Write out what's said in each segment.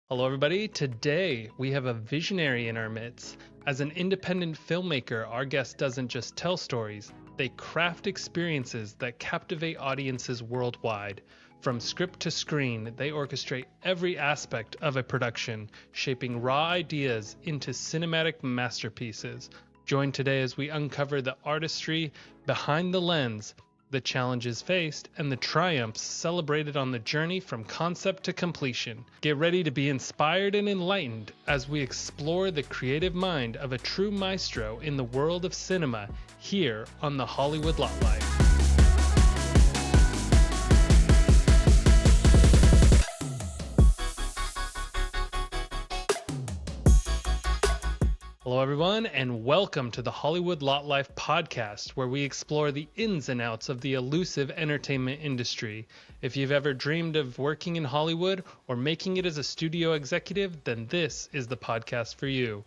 Hello, everybody. Today we have a visionary in our midst. As an independent filmmaker, our guest doesn't just tell stories, they craft experiences that captivate audiences worldwide. From script to screen, they orchestrate every aspect of a production, shaping raw ideas into cinematic masterpieces. Join today as we uncover the artistry behind the lens, the challenges faced, and the triumphs celebrated on the journey from concept to completion. Get ready to be inspired and enlightened as we explore the creative mind of a true maestro in the world of cinema here on the Hollywood Lot Life. Hello, everyone, and welcome to the Hollywood Lot Life podcast, where we explore the ins and outs of the elusive entertainment industry. If you've ever dreamed of working in Hollywood or making it as a studio executive, then this is the podcast for you.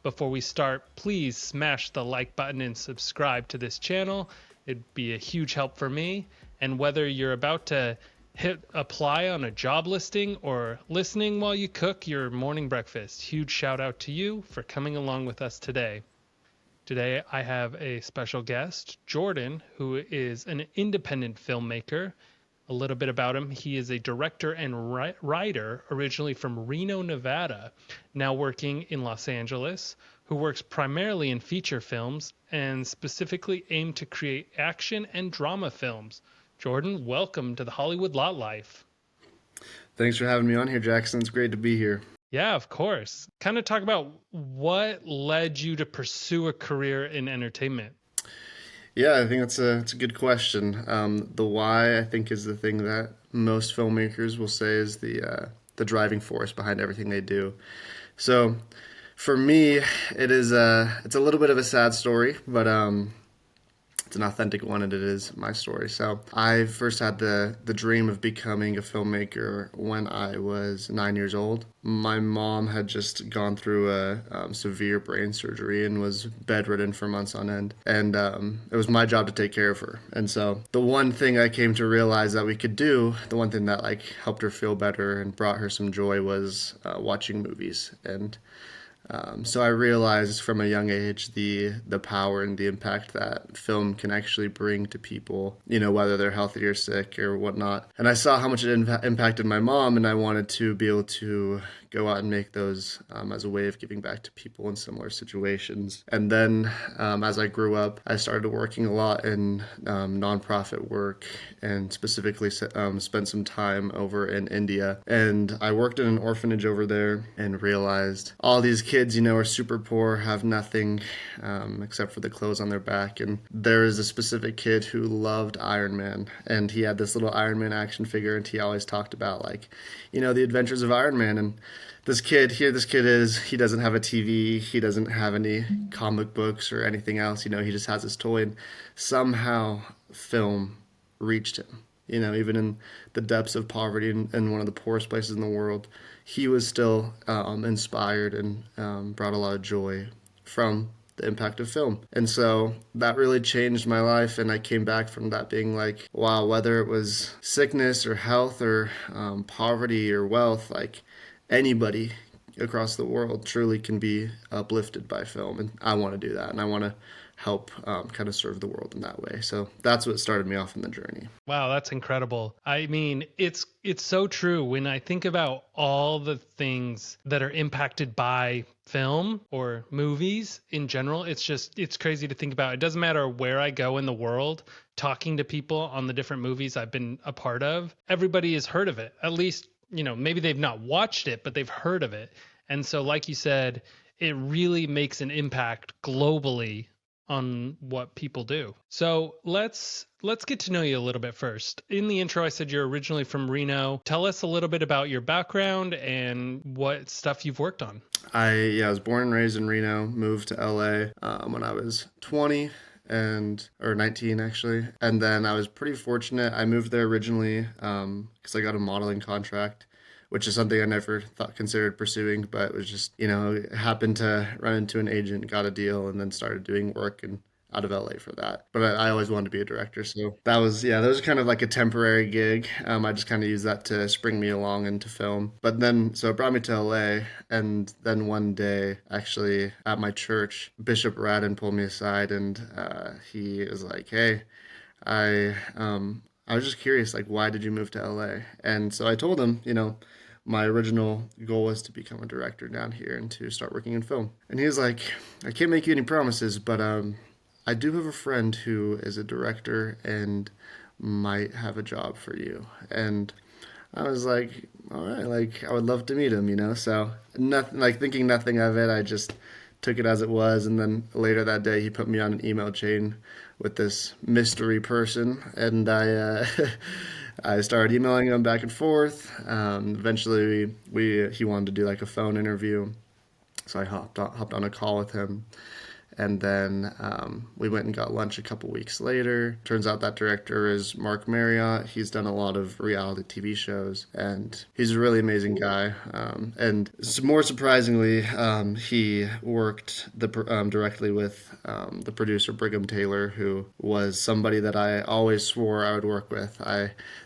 Before we start, please smash the like button and subscribe to this channel. It'd be a huge help for me. And whether you're about to hit apply on a job listing or listening while you cook your morning breakfast, huge shout out to you for coming along with us today. Today I have a special guest, Jordan, who is an independent filmmaker. A little bit about him: he is a director and writer originally from Reno, Nevada, now working in Los Angeles, who works primarily in feature films and specifically aim to create action and drama films. Jordan, welcome to the Hollywood Lot Life. Thanks for having me on here, Jackson. It's great to be here. Yeah, of course. Kind of talk about what led you to pursue a career in entertainment. Yeah, I think it's a good question. The why, I think, is the thing that most filmmakers will say is the driving force behind everything they do. So, for me, it's a little bit of a sad story, but it's an authentic one, and it is my story. So I first had the dream of becoming a filmmaker when I was 9 years old. My mom had just gone through a severe brain surgery and was bedridden for months on end. And it was my job to take care of her. And so the one thing I came to realize that we could do, the one thing that helped her feel better and brought her some joy, was watching movies. And so I realized from a young age the power and the impact that film can actually bring to people, whether they're healthy or sick or whatnot. And I saw how much it impacted my mom, and I wanted to be able to go out and make those as a way of giving back to people in similar situations. And then as I grew up, I started working a lot in nonprofit work, and specifically spent some time over in India. And I worked in an orphanage over there and realized all these kids, are super poor, have nothing except for the clothes on their back. And there is a specific kid who loved Iron Man, and he had this little Iron Man action figure, and he always talked about the adventures of Iron Man. And this kid he doesn't have a TV, he doesn't have any comic books or anything else, he just has his toy. And somehow film reached him, even in the depths of poverty in one of the poorest places in the world. He was still inspired and brought a lot of joy from the impact of film. And so that really changed my life, and I came back from that being like, wow, whether it was sickness or health or poverty or wealth, anybody across the world truly can be uplifted by film. And I want to do that, and I want to help kind of serve the world in that way. So that's what started me off in the journey. Wow, that's incredible. I mean, it's so true. When I think about all the things that are impacted by film or movies in general, it's crazy to think about. It doesn't matter where I go in the world, talking to people on the different movies I've been a part of, everybody has heard of it. At least, maybe they've not watched it, but they've heard of it. And so, like you said, it really makes an impact globally on what people do. So let's get to know you a little bit first. In the intro, I said you're originally from Reno. Tell us a little bit about your background and what stuff you've worked on. I was born and raised in Reno, moved to LA when I was 20 or 19 actually. And then I was pretty fortunate. I moved there originally because I got a modeling contract, which is something I never considered pursuing, but it was just, happened to run into an agent, got a deal, and then started doing work. And out of LA for that. But I always wanted to be a director, so that was kind of like a temporary gig. I just kind of used that to spring me along into film. But then, so it brought me to LA, and then one day, actually at my church, Bishop Radden pulled me aside, and he was like, "Hey, I was just curious, like, why did you move to LA?" And so I told him, my original goal was to become a director down here and to start working in film. And he was like, "I can't make you any promises, but I do have a friend who is a director and might have a job for you." And I was like, "All right, like I would love to meet him, So nothing, like thinking nothing of it, I just took it as it was. And then later that day, he put me on an email chain with this mystery person, and I I started emailing him back and forth. Eventually, we he wanted to do like a phone interview, so I hopped on a call with him, and then we went and got lunch a couple weeks later. Turns out that director is Mark Marriott. He's done a lot of reality TV shows, and he's a really amazing guy. And more surprisingly, he worked directly with the producer Brigham Taylor, who was somebody that I always swore I would work with.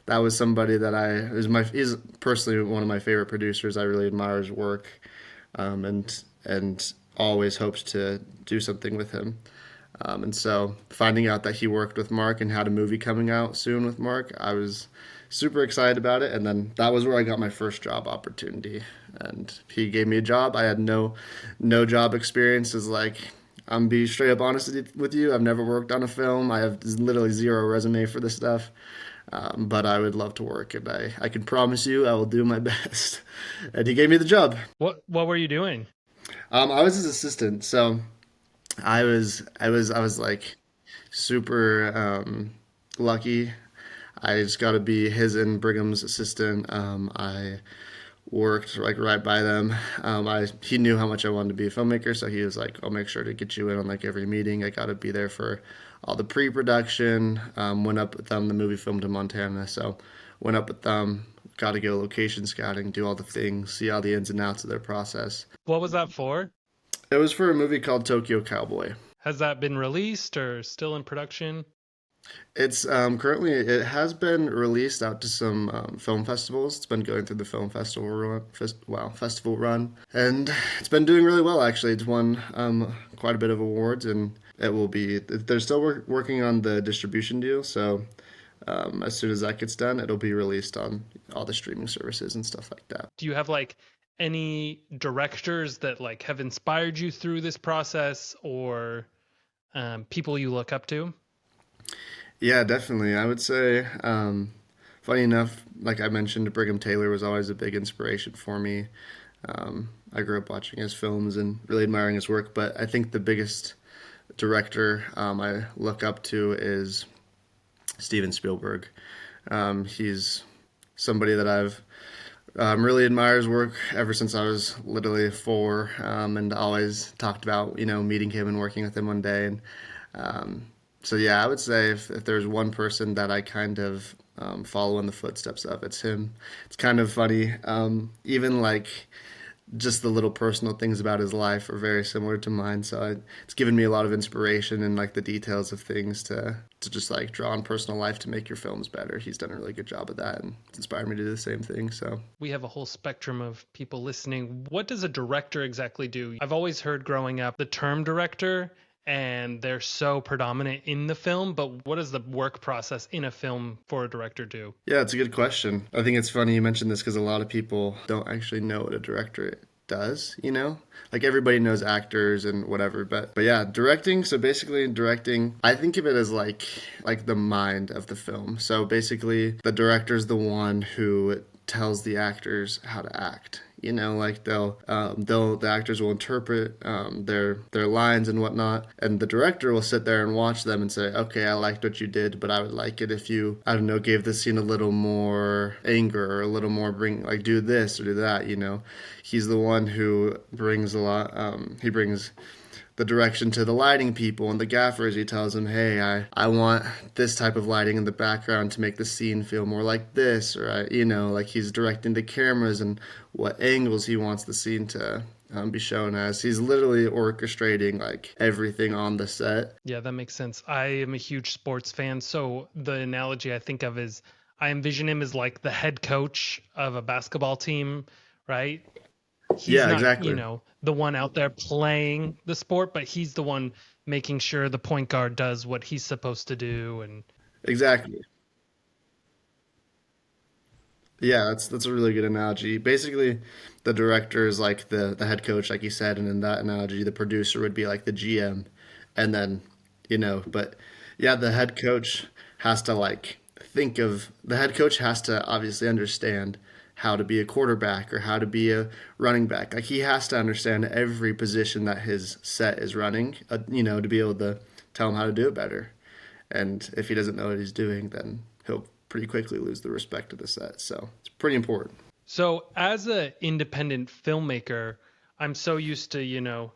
That was somebody that he's personally one of my favorite producers. I really admire his work, and always hoped to do something with him. And so finding out that he worked with Mark and had a movie coming out soon with Mark, I was super excited about it. And then that was where I got my first job opportunity. And he gave me a job. I had no job experience. Is like, I'm be straight up honest with you. I've never worked on a film. I have literally zero resume for this stuff. But I would love to work, and I can promise you I will do my best. And he gave me the job. What were you doing? I was his assistant, so I was like super lucky. I just got to be his and Brigham's assistant. I worked like right by them. He knew how much I wanted to be a filmmaker, so he was like, "I'll make sure to get you in on like every meeting." I got to be there for all the pre-production. Went up with them. The movie filmed in Montana, so went up with them. Got to go location scouting, do all the things, see all the ins and outs of their process. What was that for? It was for a movie called Tokyo Cowboy. Has that been released or still in production? It's currently it has been released out to some film festivals. It's been going through the film festival run, and it's been doing really well. Actually, it's won quite a bit of awards, and it will be. They're still working on the distribution deal, so as soon as that gets done, it'll be released on all the streaming services and stuff like that. Do you have like any directors that like have inspired you through this process, or people you look up to? Yeah, definitely. I would say, funny enough, like I mentioned, Brigham Taylor was always a big inspiration for me. I grew up watching his films and really admiring his work, but I think the biggest director I look up to is Steven Spielberg. He's somebody that I've really admired his work ever since I was literally 4, and always talked about meeting him and working with him one day. And so yeah, I would say if there's one person that I kind of follow in the footsteps of, it's him. It's kind of funny, even like just the little personal things about his life are very similar to mine. So it's given me a lot of inspiration and like the details of things to just like draw on personal life to make your films better. He's done a really good job of that, and it's inspired me to do the same thing. So we have a whole spectrum of people listening. What does a director exactly do? I've always heard growing up the term director, and they're so predominant in the film, but what does the work process in a film for a director do? Yeah, it's a good question. I think it's funny you mentioned this because a lot of people don't actually know what a director does, Like everybody knows actors and whatever, but yeah, directing, so basically directing, I think of it as like the mind of the film. So basically the director's the one who tells the actors how to act. Like the actors will interpret their lines and whatnot, and the director will sit there and watch them and say, okay, I liked what you did, but I would like it if you, I don't know, gave this scene a little more anger or a little more do this or do that. He's the one who brings a lot. He brings the direction to the lighting people and the gaffers. He tells them, hey, I want this type of lighting in the background to make the scene feel more like this, or like he's directing the cameras and what angles he wants the scene to be shown as. He's literally orchestrating like everything on the set. Yeah, that makes sense. I am a huge sports fan, so the analogy I think of is I envision him as like the head coach of a basketball team, right? He's Yeah, not, exactly. the one out there playing the sport, but he's the one making sure the point guard does what he's supposed to do. And Exactly. Yeah, that's a really good analogy. Basically, the director is like the head coach, like you said, and in that analogy, the producer would be like the GM, and then but yeah, the head coach has to like think of the head coach has to obviously understand how to be a quarterback or how to be a running back. Like he has to understand every position that his set is running, to be able to tell him how to do it better. And if he doesn't know what he's doing, then he'll pretty quickly lose the respect of the set. So it's pretty important. so, as an independent filmmaker, I'm so used to,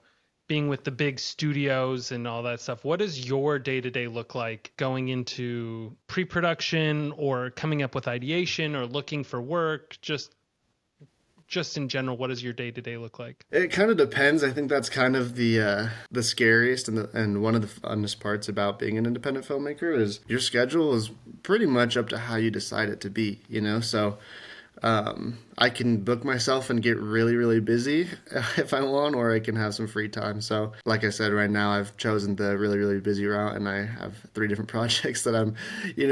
being with the big studios and all that stuff. What does your day to day look like going into pre production or coming up with ideation or looking for work? Just in general, what does your day to day look like? It kind of depends. I think that's kind of the scariest and one of the funnest parts about being an independent filmmaker is your schedule is pretty much up to how you decide it to be. So I can book myself and get really, really busy if I want, or I can have some free time. So, like I said, right now I've chosen the really, really busy route, and I have three different projects that I'm,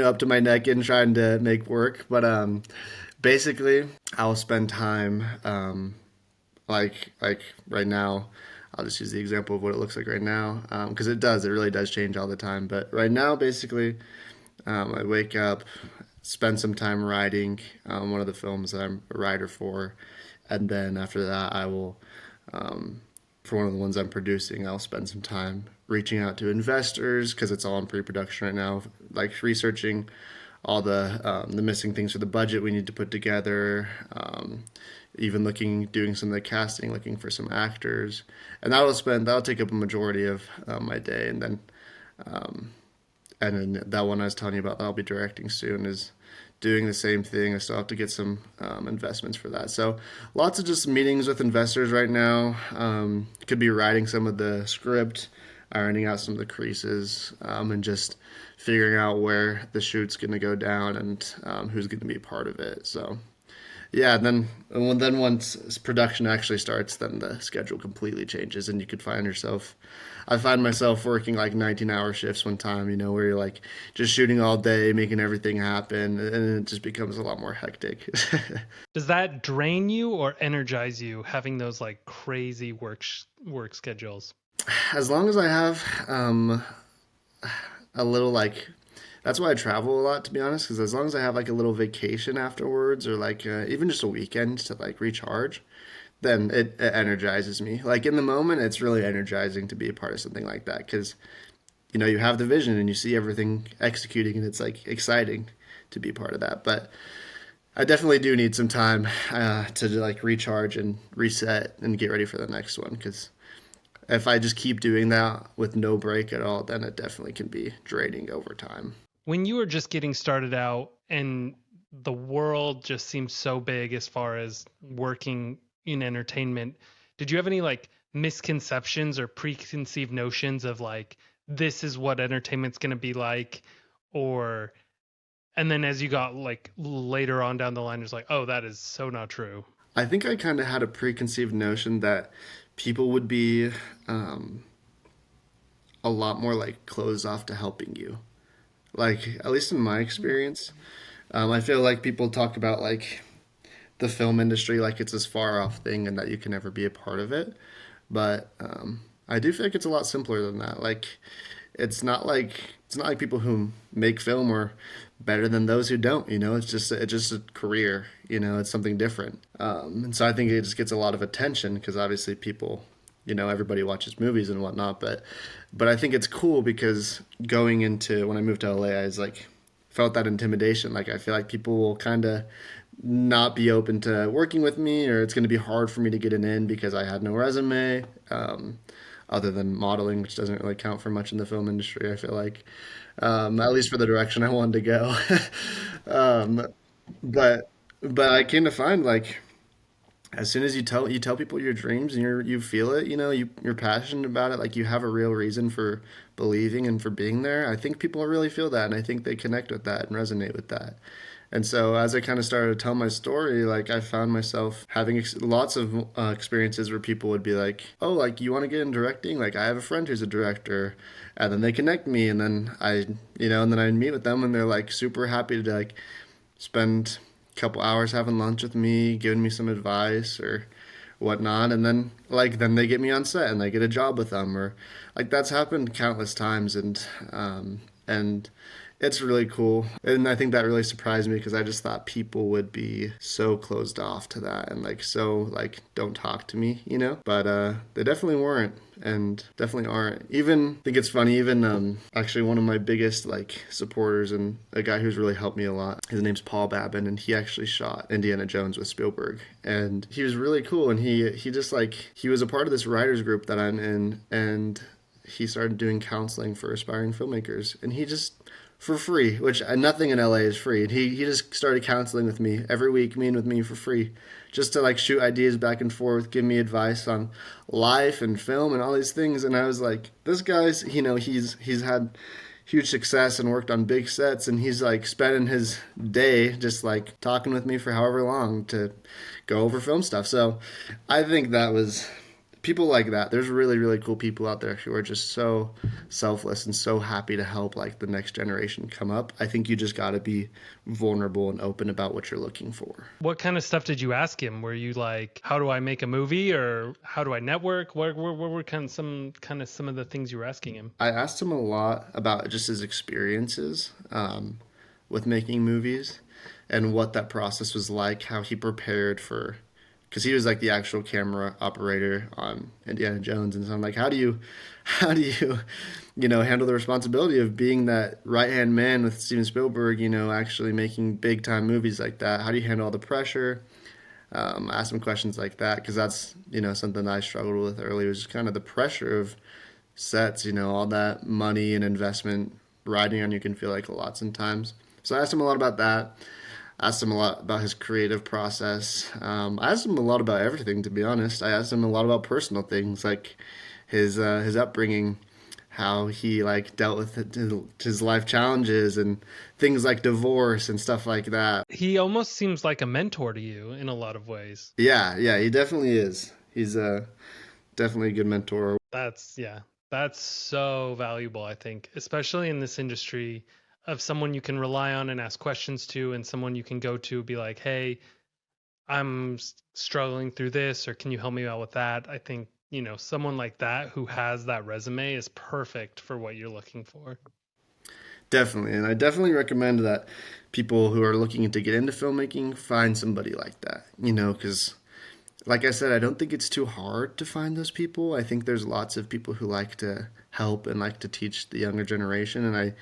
up to my neck in trying to make work. But basically, I'll spend time, like right now. I'll just use the example of what it looks like right now, because it really does change all the time. But right now, basically, I wake up, spend some time writing one of the films that I'm a writer for, and then after that, I will, for one of the ones I'm producing, I'll spend some time reaching out to investors because it's all in pre-production right now, like researching all the missing things for the budget we need to put together. Even doing some of the casting, looking for some actors, and that'll take up a majority of my day, and then that one I was telling you about that I'll be directing soon is doing the same thing. I still have to get some investments for that. So lots of just meetings with investors right now. Could be writing some of the script, ironing out some of the creases, and just figuring out where the shoot's going to go down and who's going to be a part of it. So yeah, and then once production actually starts, then the schedule completely changes, and you could find yourself. I find myself working like 19-hour shifts one time, where you're like just shooting all day, making everything happen, and it just becomes a lot more hectic. Does that drain you or energize you having those like crazy work schedules? As long as I have a little like that's why I travel a lot, to be honest, because as long as I have like a little vacation afterwards or like even just a weekend to like recharge, then it energizes me. Like in the moment, it's really energizing to be a part of something like that because you have the vision and you see everything executing, and it's like exciting to be part of that. But I definitely do need some time to like recharge and reset and get ready for the next one because if I just keep doing that with no break at all, then it definitely can be draining over time. When you were just getting started out and the world just seems so big as far as working in entertainment, did you have any like misconceptions or preconceived notions of like this is what entertainment's going to be like? Or and then as you got like later on down the line it's like, oh, that is so not true. I think I kind of had a preconceived notion that people would be um, a lot more like closed off to helping you. Like, at least in my experience, I feel like people talk about like the film industry like it's this far off thing and that you can never be a part of it. But I do feel like it's a lot simpler than that. Like, it's not like people who make film are better than those who don't. It's just a career. It's something different. And so I think it just gets a lot of attention because obviously people, everybody watches movies and whatnot. But I think it's cool because going into when I moved to LA, I was like felt that intimidation. Like I feel like people will kind of not be open to working with me, or it's going to be hard for me to get an in because I had no resume, other than modeling, which doesn't really count for much in the film industry. I feel like, at least for the direction I wanted to go. um, but but I came to find like as soon as you tell people your dreams and you feel it, you're passionate about it, like you have a real reason for believing and for being there. I think people really feel that, and I think they connect with that and resonate with that. And so as I kind of started to tell my story, like I found myself having lots of experiences where people would be like, "Oh, like you want to get in directing? Like I have a friend who's a director," and then they connect me, and then and then I meet with them, and they're like super happy to like spend a couple hours having lunch with me, giving me some advice or whatnot, and then they get me on set and I get a job with them, or like that's happened countless times, and it's really cool. And I think that really surprised me because I just thought people would be so closed off to that and like so like don't talk to me. But they definitely weren't and definitely aren't. Even I think it's funny, even actually one of my biggest like supporters and a guy who's really helped me a lot. His name's Paul Babin, and he actually shot Indiana Jones with Spielberg. And he was really cool, and he just like he was a part of this writers group that I'm in, and he started doing counseling for aspiring filmmakers, and he just for free, which nothing in LA is free. And he just started counseling with me every week, meeting with me for free, just to like shoot ideas back and forth, give me advice on life and film and all these things. And I was like, this guy's, he's had huge success and worked on big sets, and he's like spending his day just like talking with me for however long to go over film stuff. So I think that was people like that. There's really, really cool people out there who are just so selfless and so happy to help like the next generation come up. I think you just got to be vulnerable and open about what you're looking for. What kind of stuff did you ask him? Were you like, how do I make a movie, or how do I network? What were some of the things you were asking him? I asked him a lot about just his experiences with making movies and what that process was like, how he prepared for, because he was like the actual camera operator on Indiana Jones, and so I'm like, how do you, handle the responsibility of being that right hand man with Steven Spielberg, actually making big time movies like that? How do you handle all the pressure? I asked him questions like that because that's something I struggled with early, was just kind of the pressure of sets, all that money and investment riding on you can feel like a lot sometimes. So I asked him a lot about that. Asked him a lot about his creative process. I asked him a lot about everything, to be honest. I asked him a lot about personal things like his upbringing, how he like dealt with his life challenges and things like divorce and stuff like that. He almost seems like a mentor to you in a lot of ways. Yeah, he definitely is. He's definitely a good mentor. Yeah, that's so valuable, I think, especially in this industry, of someone you can rely on and ask questions to, and someone you can go to be like, hey, I'm struggling through this, or can you help me out with that? I think, someone like that who has that resume is perfect for what you're looking for. Definitely, and I definitely recommend that people who are looking to get into filmmaking find somebody like that, because like I said, I don't think it's too hard to find those people. I think there's lots of people who like to help and like to teach the younger generation, and I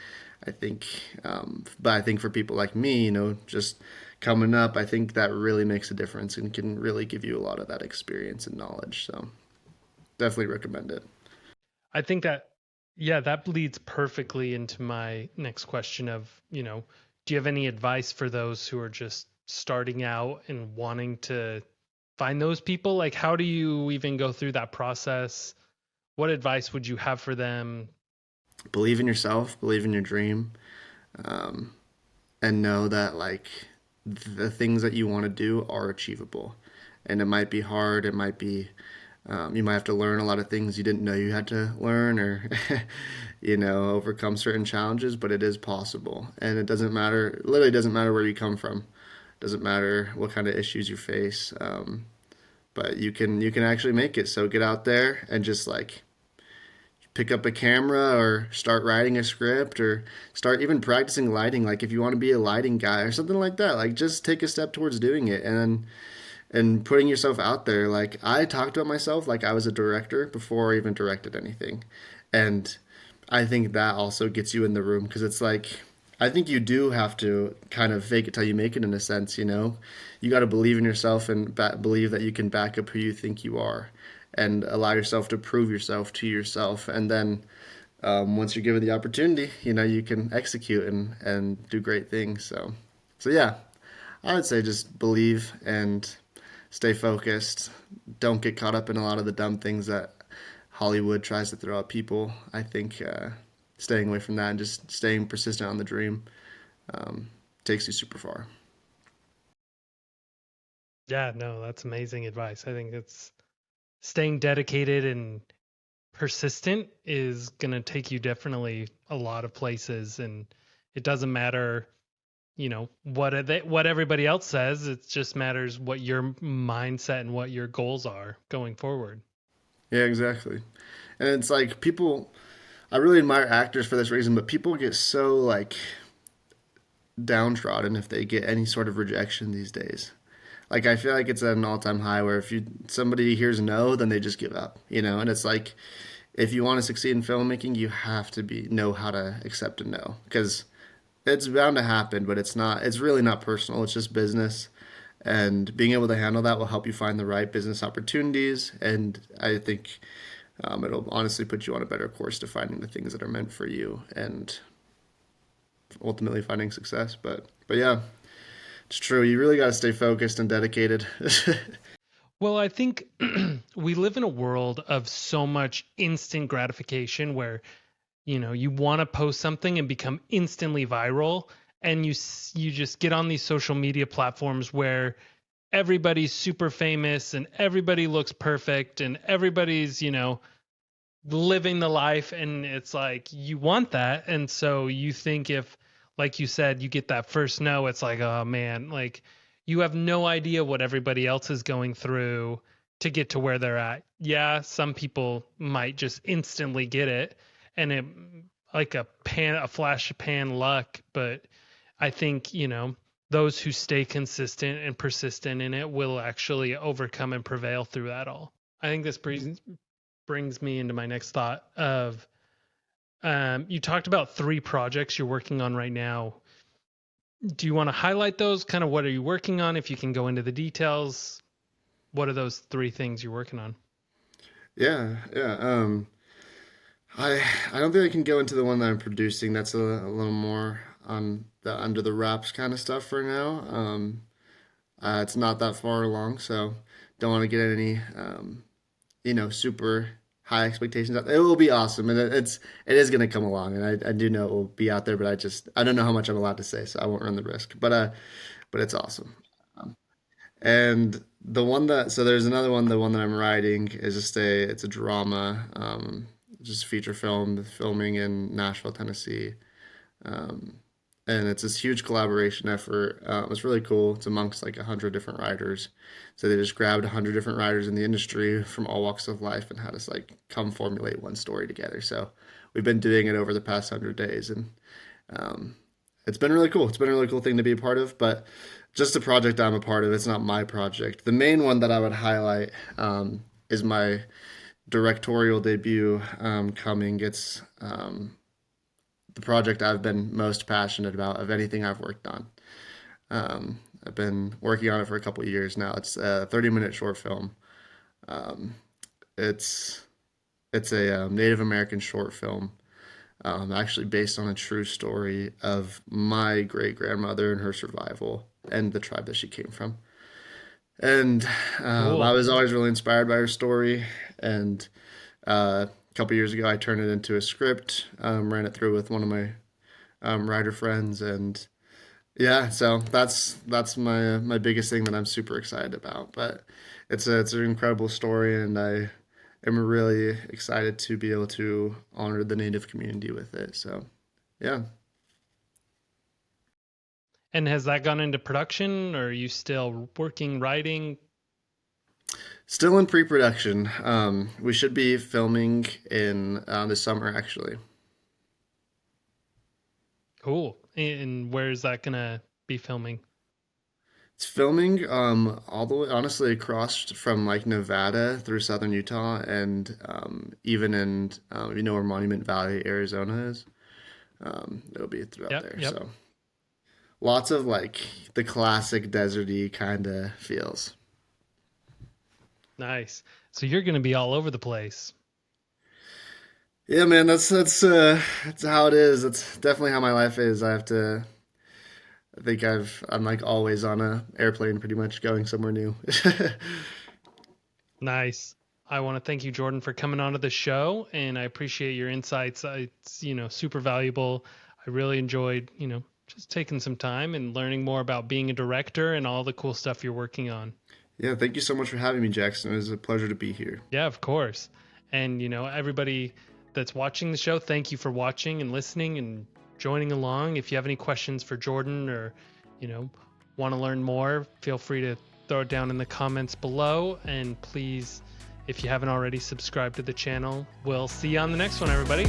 think, but I think for people like me, just coming up, I think that really makes a difference and can really give you a lot of that experience and knowledge. So definitely recommend it. I think that, yeah, that leads perfectly into my next question of, do you have any advice for those who are just starting out and wanting to find those people? Like, how do you even go through that process? What advice would you have for them? Believe in yourself, believe in your dream, um, and know that like the things that you want to do are achievable. And it might be hard. It might be you might have to learn a lot of things you didn't know you had to learn, or overcome certain challenges. But it is possible, and it doesn't matter. Literally, doesn't matter where you come from. Doesn't matter what kind of issues you face. But you can actually make it. So get out there and just like pick up a camera or start writing a script or start even practicing lighting. Like if you want to be a lighting guy or something like that, like just take a step towards doing it, and putting yourself out there. Like I talked about myself like I was a director before I even directed anything. And I think that also gets you in the room because it's like I think you do have to kind of fake it till you make it in a sense, You got to believe in yourself and believe that you can back up who you think you are and allow yourself to prove yourself to yourself. And then once you're given the opportunity, you can execute and do great things. So yeah, I would say just believe and stay focused. Don't get caught up in a lot of the dumb things that Hollywood tries to throw at people. I think staying away from that and just staying persistent on the dream takes you super far. Yeah, no, that's amazing advice. I think it's staying dedicated and persistent is going to take you definitely a lot of places, and it doesn't matter, what everybody else says. It just matters what your mindset and what your goals are going forward. Yeah, exactly. And it's like people, I really admire actors for this reason, but people get so like downtrodden if they get any sort of rejection these days. Like I feel like it's at an all-time high where if you somebody hears no, then they just give up, and it's like if you want to succeed in filmmaking, you have to be know how to accept a no because it's bound to happen, but it's really not personal. It's just business. And being able to handle that will help you find the right business opportunities. And I think it'll honestly put you on a better course to finding the things that are meant for you and ultimately finding success. But yeah, it's true. You really got to stay focused and dedicated. Well, I think we live in a world of so much instant gratification where you want to post something and become instantly viral, and you just get on these social media platforms where everybody's super famous and everybody looks perfect and everybody's living the life, and it's like you want that, and so you think if, like you said, you get that first no, it's like, oh man, like you have no idea what everybody else is going through to get to where they're at. Yeah, some people might just instantly get it, and it like a flash of pan luck, but I think those who stay consistent and persistent in it will actually overcome and prevail through that all. I think this brings me into my next thought of, you talked about 3 projects you're working on right now. Do you want to highlight those? Kind of what are you working on? If you can go into the details, what are those 3 things you're working on? Yeah, yeah. I don't think I can go into the one that I'm producing. That's a little more on the under the wraps kind of stuff for now. It's not that far along, so don't want to get any super high expectations. It will be awesome, and it is going to come along, and I do know it will be out there, but I don't know how much I'm allowed to say, so I won't run the risk. But it's awesome. And the one that so there's another one. The one that I'm writing is it's a drama, just feature film, filming in Nashville, Tennessee. Um, and it's this huge collaboration effort. It's really cool. It's amongst like 100 different writers. So they just grabbed 100 different writers in the industry from all walks of life and had us like come formulate one story together. So we've been doing it over the past 100 days, and um, it's been really cool. It's been a really cool thing to be a part of. But just a project I'm a part of. It's not my project. The main one that I would highlight is my directorial debut coming. It's the project I've been most passionate about of anything I've worked on. I've been working on it for a couple of years now. It's a 30-minute short film. Um, it's it's a Native American short film, actually based on a true story of my great grandmother and her survival and the tribe that she came from. And I Cool. was always really inspired by her story. And a couple years ago, I turned it into a script, ran it through with one of my writer friends, and yeah, so that's my biggest thing that I'm super excited about. But it's an incredible story, and I am really excited to be able to honor the Native community with it. So yeah, And has that gone into production, or are you still working, writing? still in pre-production. We should be filming in the summer actually. Cool. And where is that gonna be filming? It's filming all the way honestly across from like Nevada through southern Utah and even in where Monument Valley, Arizona is. It'll be throughout Yep, there. yep. So lots of like the classic deserty kind of feels. Nice. So you're gonna be all over the place. Yeah, man, that's how it is. That's definitely how my life is. I have to I think I'm like always on a airplane pretty much going somewhere new. Nice. I want to thank you, Jordan, for coming onto the show, and I appreciate your insights. It's, super valuable. I really enjoyed, just taking some time and learning more about being a director and all the cool stuff you're working on. Yeah, thank you so much for having me, Jackson. It was a pleasure to be here. Yeah, of course. And, everybody that's watching the show, thank you for watching and listening and joining along. If you have any questions for Jordan or, want to learn more, feel free to throw it down in the comments below. And please, if you haven't already, subscribe to the channel. We'll see you on the next one, everybody.